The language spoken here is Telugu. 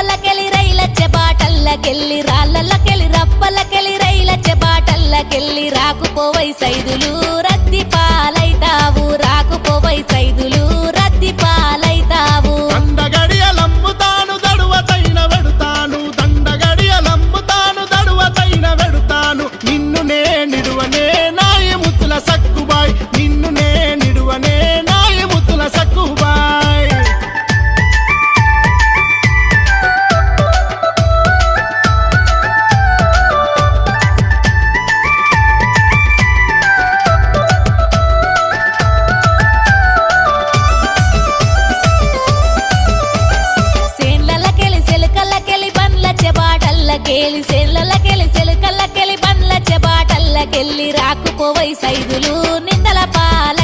రప్పలకెళ్ళి రైలచ్చే బాటల్లకెళ్ళి రాళ్ళకెళ్ళి రప్పలకెళ్ళి రైలచ్చే బాటల్లకెళ్ళి రాకుపోవై సైదులు రద్ది పాలైతావు రాకుపోవై సైదులు రద్ది పాలైతావు దండగడియలమ్ముతాను దడువతైన వెడుతాను దండగడియలమ్ముతాను దడువతైన వెడుతాను నిన్ను నే నిడువనే నాయ ముద్దుల సక్కుబాయ్ నిన్ను నే నిడువనే నాయ ముద్దుల సక్కుబాయ్ సేన్లకెళ్ళి సెలుకల్లకెళ్ళి బండ్లచ్చే బాటల్లకెళ్ళి రాకుపోవై సైదులు నిందల పాల